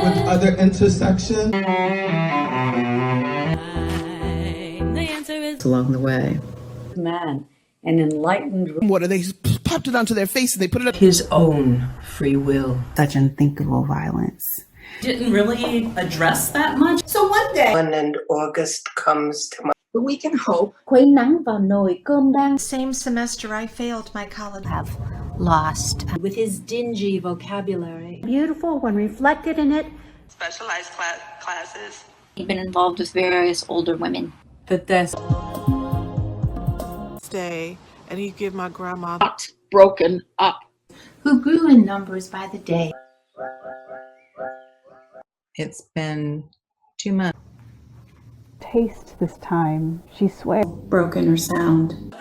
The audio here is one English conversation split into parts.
with other intersections. Along the way. Man, an enlightened. What, they popped it onto their face and they put it up. His own free will. Such unthinkable violence. Didn't really address that much. So one day, and August comes to mind. but we can hope. Khuấy nắng vào nồi cơm đang. Same semester I failed my college. Have lost. With his dingy vocabulary. Beautiful when reflected in it. Specialized classes. He'd been involved with various older women. But this. Stay, and he'd give my grandma. Broken up. Who grew in numbers by the day. It's been 2 months. Taste this time, she swears. Broken or sound.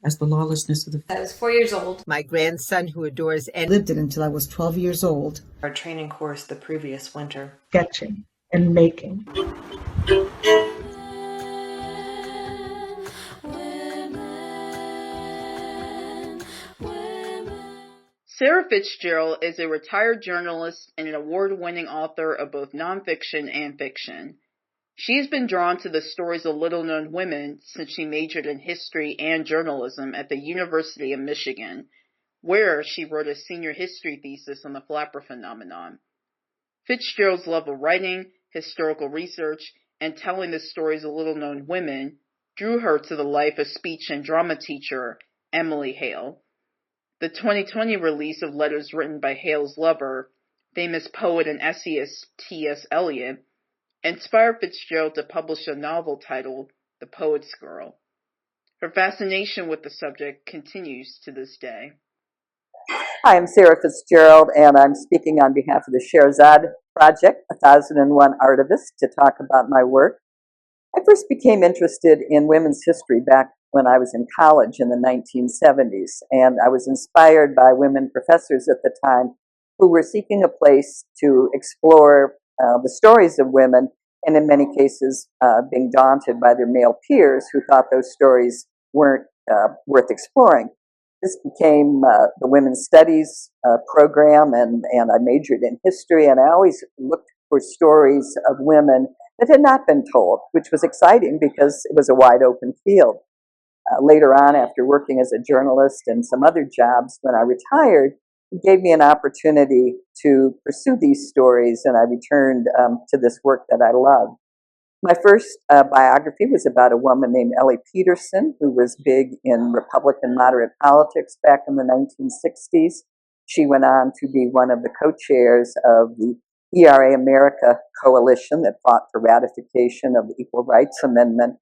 As the lawlessness of the... I was 4 years old. My grandson, who adores and lived it until I was 12 years old. Our training course the previous winter. Sketching and making. Sara Fitzgerald is a retired journalist and an award-winning author of both nonfiction and fiction. She has been drawn to the stories of little-known women since she majored in history and journalism at the University of Michigan, where she wrote a senior history thesis on the flapper phenomenon. Fitzgerald's love of writing, historical research, and telling the stories of little-known women drew her to the life of speech and drama teacher Emily Hale. The 2020 release of letters written by Hale's lover, famous poet and essayist T.S. Elliot, inspired Fitzgerald to publish a novel titled The Poet's Girl. Her fascination with the subject continues to this day. Hi, I'm Sara Fitzgerald, and I'm speaking on behalf of the Sherazad Project, 1001 Artivist, to talk about my work. I first became interested in women's history back when I was in college in the 1970s, and I was inspired by women professors at the time who were seeking a place to explore the stories of women, and in many cases being daunted by their male peers who thought those stories weren't worth exploring. This became the Women's Studies program, and I majored in history, and I always looked for stories of women that had not been told, which was exciting because it was a wide open field. Later on, after working as a journalist and some other jobs, when I retired, it gave me an opportunity to pursue these stories, and I returned to this work that I love. My first biography was about a woman named Ellie Peterson, who was big in Republican moderate politics back in the 1960s. She went on to be one of the co-chairs of the ERA America coalition that fought for ratification of the Equal Rights Amendment.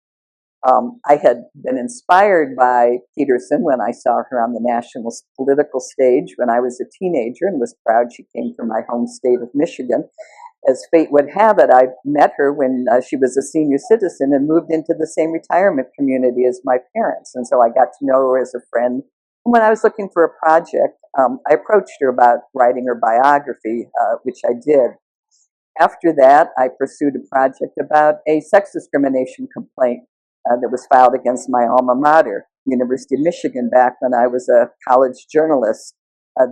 I had been inspired by Peterson when I saw her on the national political stage when I was a teenager, and was proud she came from my home state of Michigan. As fate would have it, I met her when she was a senior citizen and moved into the same retirement community as my parents, and so I got to know her as a friend. And when I was looking for a project, I approached her about writing her biography, which I did. After that, I pursued a project about a sex discrimination complaint that was filed against my alma mater, University of Michigan, back when I was a college journalist.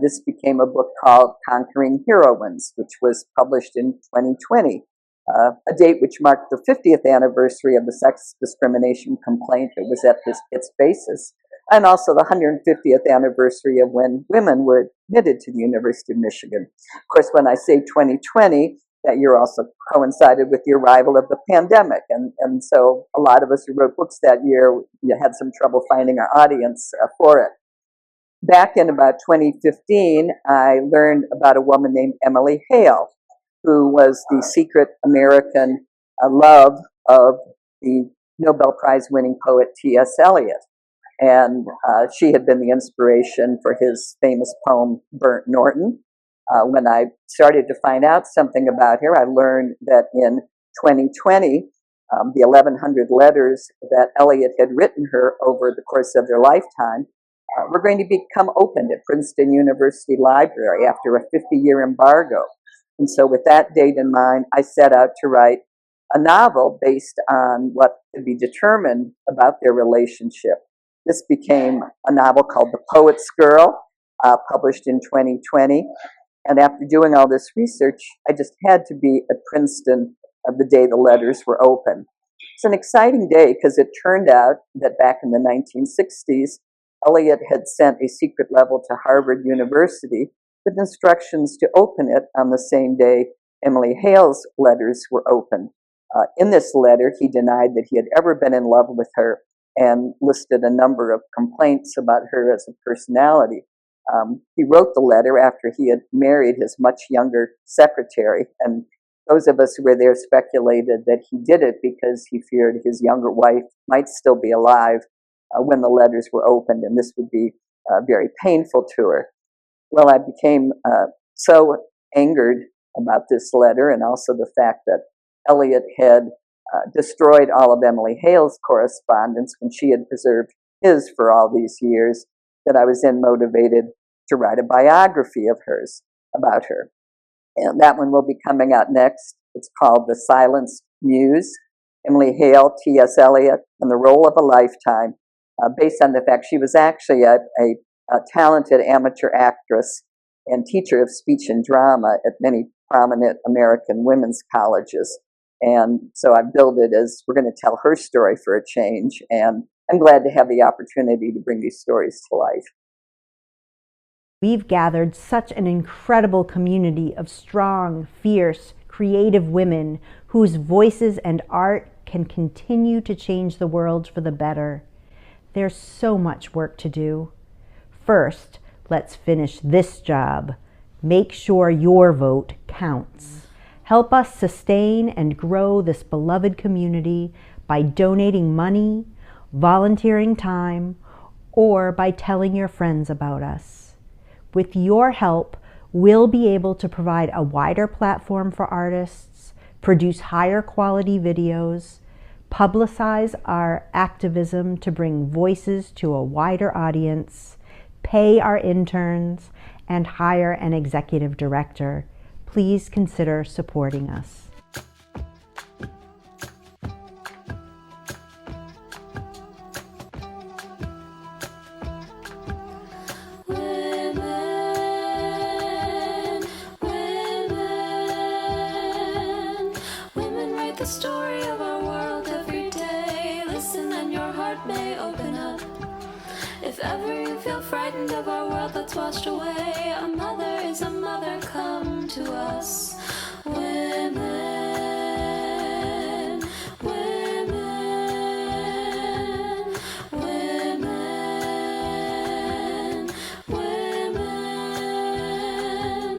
This became a book called Conquering Heroines, which was published in 2020, a date which marked the 50th anniversary of the sex discrimination complaint that was at its basis, and also the 150th anniversary of when women were admitted to the University of Michigan. Of course, when I say 2020, that year also coincided with the arrival of the pandemic, and so a lot of us who wrote books that year had some trouble finding our audience for it. Back in about 2015, I learned about a woman named Emily Hale, who was the secret American love of the Nobel Prize-winning poet T.S. Elliot. And she had been the inspiration for his famous poem, Burnt Norton. When I started to find out something about her, I learned that in 2020, the 1,100 letters that Elliot had written her over the course of their lifetime were going to become opened at Princeton University Library after a 50-year embargo. And so with that date in mind, I set out to write a novel based on what could be determined about their relationship. This became a novel called The Poet's Girl, published in 2020. And after doing all this research, I just had to be at Princeton the day the letters were open. It's an exciting day because it turned out that back in the 1960s, Elliot had sent a secret level to Harvard University with instructions to open it on the same day Emily Hale's letters were opened. In this letter, he denied that he had ever been in love with her and listed a number of complaints about her as a personality. He wrote the letter after he had married his much younger secretary, and those of us who were there speculated that he did it because he feared his younger wife might still be alive when the letters were opened, and this would be very painful to her. Well, I became so angered about this letter, and also the fact that Elliot had destroyed all of Emily Hale's correspondence when she had preserved his for all these years, that I was then motivated to write a biography of hers about her. And that one will be coming out next. It's called The Silenced Muse, Emily Hale, T.S. Eliot, and the Role of a Lifetime, based on the fact she was actually a talented amateur actress and teacher of speech and drama at many prominent American women's colleges. And so I billed it as we're going to tell her story for a change, and I'm glad to have the opportunity to bring these stories to life. We've gathered such an incredible community of strong, fierce, creative women whose voices and art can continue to change the world for the better. There's so much work to do. First, let's finish this job. Make sure your vote counts. Help us sustain and grow this beloved community by donating money, volunteering time, or by telling your friends about us. With your help, we'll be able to provide a wider platform for artists, produce higher quality videos, publicize our activism to bring voices to a wider audience, pay our interns, and hire an executive director. Please consider supporting us. The story of our world every day. Listen and your heart may open up. If ever you feel frightened of our world that's washed away, a mother is a mother, come to us.